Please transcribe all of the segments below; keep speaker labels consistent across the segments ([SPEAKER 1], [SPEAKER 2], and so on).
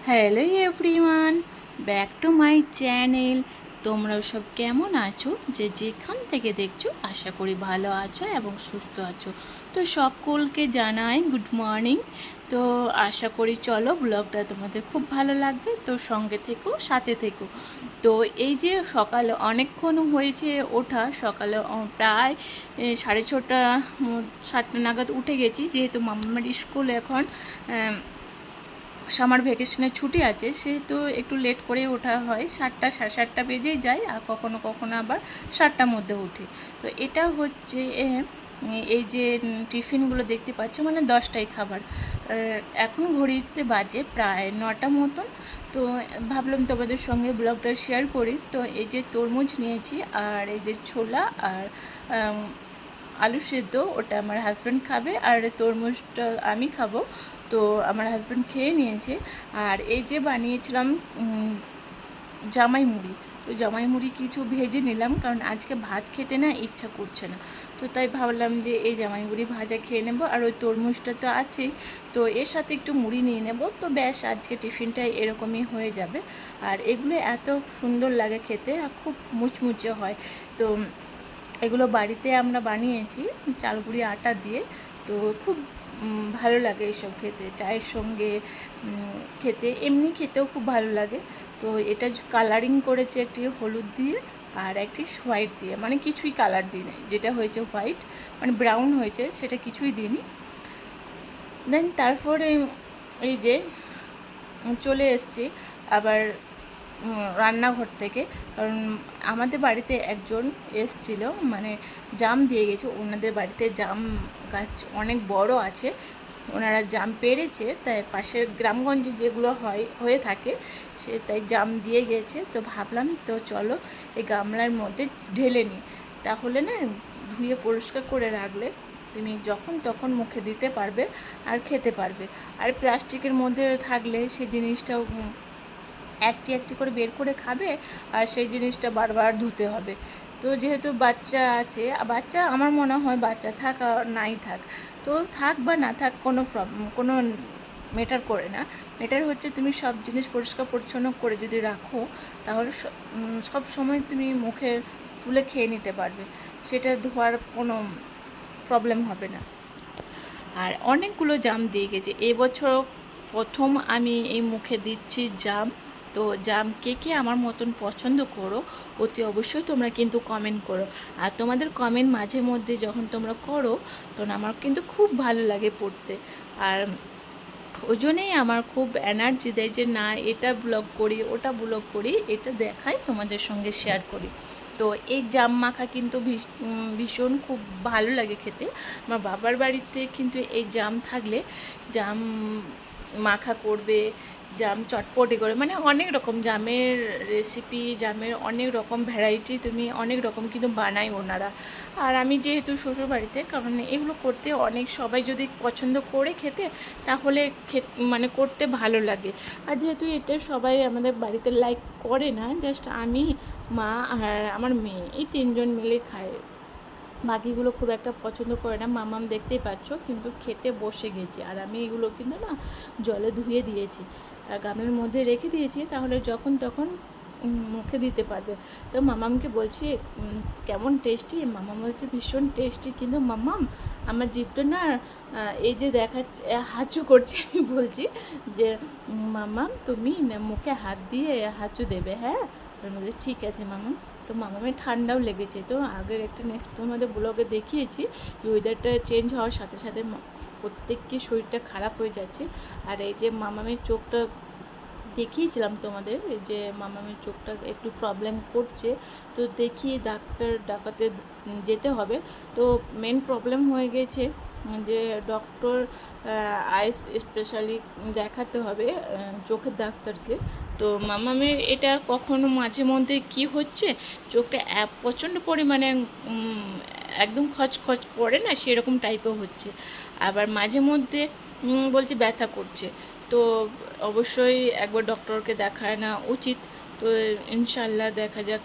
[SPEAKER 1] Hello everyone, back to my channel. তোমরা সব কেমন আছো? যে যেখান থেকে দেখছো আশা করি ভালো আছো এবং সুস্থ আছো। তো সকলকে জানাই গুড মর্নিং। তো আশা করি চলো ব্লগটা তোমাদের খুব ভালো লাগবে, তো সঙ্গে থেকো, সাথে থেকো। তো এই যে সকালে অনেকক্ষণ হয়েছে ওঠা, সকালে প্রায় 6:30 7টা নাগাদ উঠে গেছি, যেহেতু মামার স্কুল এখন সামার ভ্যাকেশনের ছুটি আছে, সেহেতু একটু লেট করে ওঠা হয়। 7টা 7:30 বেজেই যায়, আর কখনো কখনো আবার 7টার মধ্যে উঠি। তো এটা হচ্ছে এই যে টিফিনগুলো দেখতে পাচ্ছ, মানে 10টায় খাবার। এখন ঘড়িতে বাজে প্রায় 9টা মতন। তো ভাবলাম তোমাদের সঙ্গে ব্লগটা শেয়ার করি। তো এই যে তরমুজ নিয়েছি, আর এই যে ছোলা আর আলু সেদ্ধ, ওটা আমার হাজব্যান্ড খাবে, আর তরমুজটা আমি খাবো। তো আমার হাজব্যান্ড খেয়ে নিয়েছে। আর এই যে বানিয়েছিলাম জামাই মুড়ি। তো জামাই মুড়ি কিছু ভেজে নিলাম, কারণ আজকে ভাত খেতে না ইচ্ছা করছে না। তো তাই ভাবলাম যে এই জামাই মুড়ি ভাজা খেয়ে নেব, আর ওই তরমুজটা তো আছেই, তো এর সাথে একটু মুড়ি নিয়ে নেব। তো ব্যাস, আজকে টিফিনটাই এরকমই হয়ে যাবে। আর এগুলো এত সুন্দর লাগে খেতে, আর খুব মুচমুচে হয়। তো এগুলো বাড়িতে আমরা বানিয়েছি চাল গুঁড়ি আটা দিয়ে। তো খুব ভালো লাগে এইসব খেতে, চায়ের সঙ্গে খেতে, এমনি খেতেও খুব ভালো লাগে। তো এটা কালারিং করেছে একটি হলুদ দিয়ে আর একটি হোয়াইট দিয়ে, মানে কিছুই কালার দিই নাই, যেটা হয়েছে হোয়াইট, মানে ব্রাউন হয়েছে, সেটা কিছুই দিইনি। দেন তারপরে এই যে চলে এসছি আবার রান্নাঘর থেকে, কারণ আমাদের বাড়িতে একজন এসছিল, মানে জাম দিয়ে গেছে। ওনাদের বাড়িতে জাম গাছ অনেক বড় আছে, ওনারা জাম পেরেছে, তাই পাশের গ্রামগঞ্জে যেগুলো হয়ে থাকে সে তাই জাম দিয়ে গেছে। তো ভাবলাম তো চলো এই গামলার মধ্যে ঢেলে নিই, তাহলে না ধুয়ে পরিষ্কার করে রাখলে তুমি যখন তখন মুখে দিতে পারবে আর খেতে পারবে। আর প্লাস্টিকের মধ্যে থাকলে সেই জিনিসটাও একটি একটি করে বের করে খাবে, আর সেই জিনিসটা বারবার ধুতে হবে। তো যেহেতু বাচ্চা আছে, বাচ্চা আমার মনে হয় বাচ্চা থাক আর নাই থাক, তো থাক বা না থাক কোনো ম্যাটার করে না। ম্যাটার হচ্ছে তুমি সব জিনিস পরিষ্কার পরিচ্ছন্ন করে যদি রাখো, তাহলে সব সময় তুমি মুখে তুলে খেয়ে নিতে পারবে, সেটা ধোয়ার কোনো প্রবলেম হবে না। আর অনেকগুলো জাম দিয়ে গেছে এবছর, প্রথম আমি এই মুখে দিচ্ছি জাম। তো জাম কে কে আমার মতন পছন্দ করো অতি অবশ্যই তোমরা কিন্তু কমেন্ট করো। আর তোমাদের কমেন্ট মাঝে মধ্যে যখন তোমরা করো, তখন আমার কিন্তু খুব ভালো লাগে পড়তে। আর ওই জন্যেই আমার খুব এনার্জি দেয় যে না, এটা ব্লগ করি, ওটা ব্লগ করি, এটা দেখাই, তোমাদের সঙ্গে শেয়ার করি। তো এই জাম মাখা কিন্তু ভীষণ খুব ভালো লাগে খেতে। আমার বাবার বাড়িতে কিন্তু এই জাম থাকলে জাম মাখা করবে, জাম চটপটি করে, মানে অনেক রকম জামের রেসিপি, জামের অনেক রকম ভ্যারাইটি, তুমি অনেক রকম কিন্তু বানাই ওনারা। আর আমি যেহেতু শ্বশুরবাড়িতে, কারণ এগুলো করতে অনেক সবাই যদি পছন্দ করে খেতে, তাহলে মানে করতে ভালো লাগে। আর যেহেতু এটা সবাই আমাদের বাড়িতে লাইক করে না, জাস্ট আমি, মা আর আমার মেয়ে, এই তিনজন মিলে খায়, বাকিগুলো খুব একটা পছন্দ করে না। মামাম দেখতেই পাচ্ছ কিন্তু খেতে বসে গেছে, আর আমি এগুলো কিন্তু না জলে ধুয়ে দিয়েছি, আর গামলার মধ্যে রেখে দিয়েছি, তাহলে যখন তখন মুখে দিতে পারবে। তো মামামকে বলছি কেমন টেস্টি, মামাম বলছে ভীষণ টেস্টি, কিন্তু মামাম আমার জিভটা না এই যে দেখাচ্ছে হাঁচু করছে। আমি বলছি যে মামাম তুমি না মুখে হাত দিয়ে হাঁচু দেবে, হ্যাঁ? তো বলছে ঠিক আছে মামাম। তো মামামের ঠান্ডাও লেগেছে। তো আগের একটা নেক্সট তোমাদের ব্লগে দেখিয়েছি যে ওয়েদারটা চেঞ্জ হওয়ার সাথে সাথে প্রত্যেককে শরীরটা খারাপ হয়ে যাচ্ছে। আর এই যে মামামের চোখটা দেখিয়েছিলাম তোমাদের, যে মামামের চোখটা একটু প্রবলেম করছে, তো দেখিয়ে ডাক্তার ডাকাতে যেতে হবে। তো মেন প্রবলেম হয়ে গেছে যে ডক্টর আইস স্পেশালি দেখাতে হবে, চোখের ডাক্তারকে। তো মামামের এটা কখনো মাঝে মধ্যে কি হচ্ছে, চোখটা প্রচণ্ড পরিমাণে একদম খচখচ করে না, সেরকম টাইপের হচ্ছে। আবার মাঝে মধ্যে বলছে ব্যথা করছে। তো অবশ্যই একবার ডক্টরকে দেখানো উচিত। তো ইনশাল্লাহ দেখা যাক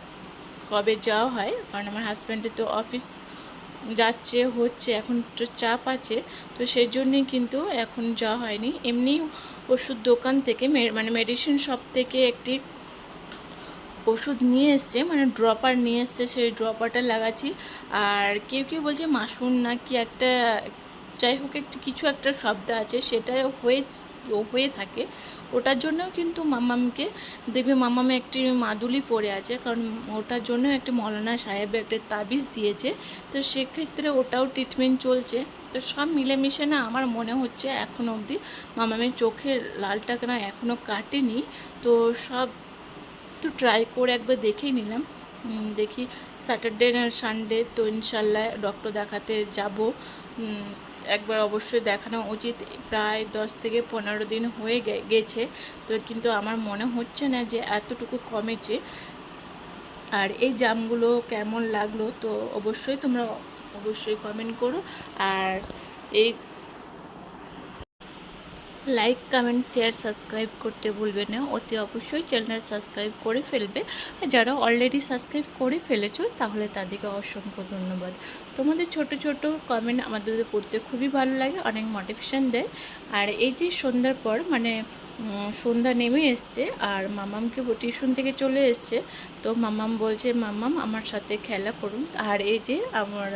[SPEAKER 1] কবে যাওয়া হয়, কারণ আমার হাজব্যান্ডের তো অফিস যাচ্ছে হচ্ছে, এখন একটু চাপ আছে, তো সেই জন্যই কিন্তু এখন যাওয়া হয়নি। এমনি ওষুধ দোকান থেকে মানে মেডিসিন শপ থেকে একটি ওষুধ নিয়ে এসছে, মানে ড্রপার নিয়ে এসছে, সেই ড্রপারটা লাগাচ্ছি। আর কেউ কেউ বলছে মাসুন না কি একটা, যাই হোক একটি কিছু একটা শব্দ আছে, সেটাই হয়ে থাকে। ওটার জন্যও কিন্তু মাম্মামকে দেখবে, মাম্মামে একটি মাদুলি পড়ে আছে, কারণ ওটার জন্য একটি মৌলানা সাহেব একটা তাবিজ দিয়েছে, তো সেক্ষেত্রে ওটাও ট্রিটমেন্ট চলছে। তো সব মিলেমিশে না আমার মনে হচ্ছে এখনও অবধি মামামের চোখের লালটাকে না এখনও কাটেনি। তো সব তো ট্রাই করে একবার দেখেই নিলাম। দেখি স্যাটারডে না সানডে তো ইনশাল্লাহ ডক্টর দেখাতে যাব। একবার অবশ্যই দেখানো উচিত। প্রায় 10 থেকে 15 দিন হয়ে গেছে, তো কিন্তু আমার মনে হচ্ছে না যে এতটুকু কমেছে। আর এই জামগুলো কেমন লাগলো তো অবশ্যই তোমরা অবশ্যই কমেন্ট করো। আর এই লাইক কমেন্ট শেয়ার সাবস্ক্রাইব করতে ভুলবে না, অতি অবশ্যই চ্যানেলটা সাবস্ক্রাইব করে ফেলবে। আর যারা অলরেডি সাবস্ক্রাইব করে ফেলেছো তাহলে তাদেরকে অসংখ্য ধন্যবাদ। তোমাদের ছোট ছোট কমেন্ট আমাদের পড়তে খুবই ভালো লাগে, অনেক মোটিভেশন দেয়। আর এই যে সন্ধ্যার পর মানে সন্ধ্যা নেমে এসছে আর মামামকে টিউশন থেকে চলে এসছে, তো মামাম বলছে মামাম আমার সাথে খেলা করুন। আর এই যে আমার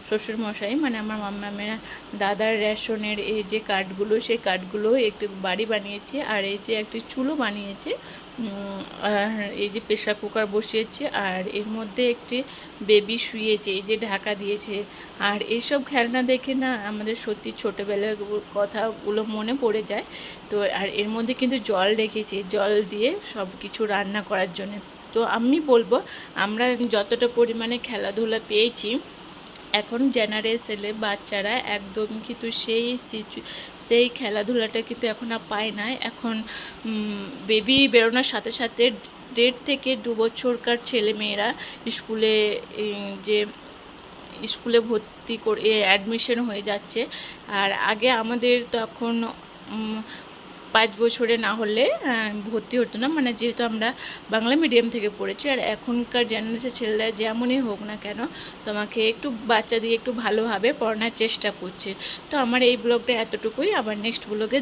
[SPEAKER 1] শ্বশুরমশাই মানে আমার মামামের দাদার রেশনের এই যে কার্ডগুলো, সেই কার্ডগুলো একটু বাড়ি বানিয়েছে। আর এই যে একটি চুলো বানিয়েছে, আর এই যে প্রেশার কুকার বসিয়েছে, আর এর মধ্যে একটি বেবি শুয়েছে, এই যে ঢাকা দিয়েছে। আর এইসব খেলনা দেখে না আমাদের সত্যি ছোটোবেলার কথাগুলো মনে পড়ে যায়। তো আর এর মধ্যে কিন্তু জল রেখেছে, জল দিয়ে সব কিছু রান্না করার জন্য। তো আমি বলবো আমরা যতটা পরিমাণে খেলাধুলা পেয়েছি, এখন জেনারেশনে বাচ্চারা একদম কিন্তু সেই খেলাধুলাটা কিন্তু এখন আর পায় না। এখন বেবি বেরোনোর সাথে সাথে 1.5 থেকে 2 বছরকার ছেলেমেয়েরা স্কুলে ভর্তি করে অ্যাডমিশন হয়ে যাচ্ছে। আর আগে আমাদের তখন 5 বছরে না হলে ভর্তি হতো না, মানে যেহেতু আমরা বাংলা মিডিয়াম থেকে পড়েছি। আর এখনকার জেনারেশনের ছেলেরা যেমনই হোক না কেন, তোমাকে একটু বাচ্চা দিয়ে একটু ভালোভাবে পড়ানোর চেষ্টা করছে। তো আমার এই ব্লগটা এতটুকুই, আবার নেক্সট ব্লগে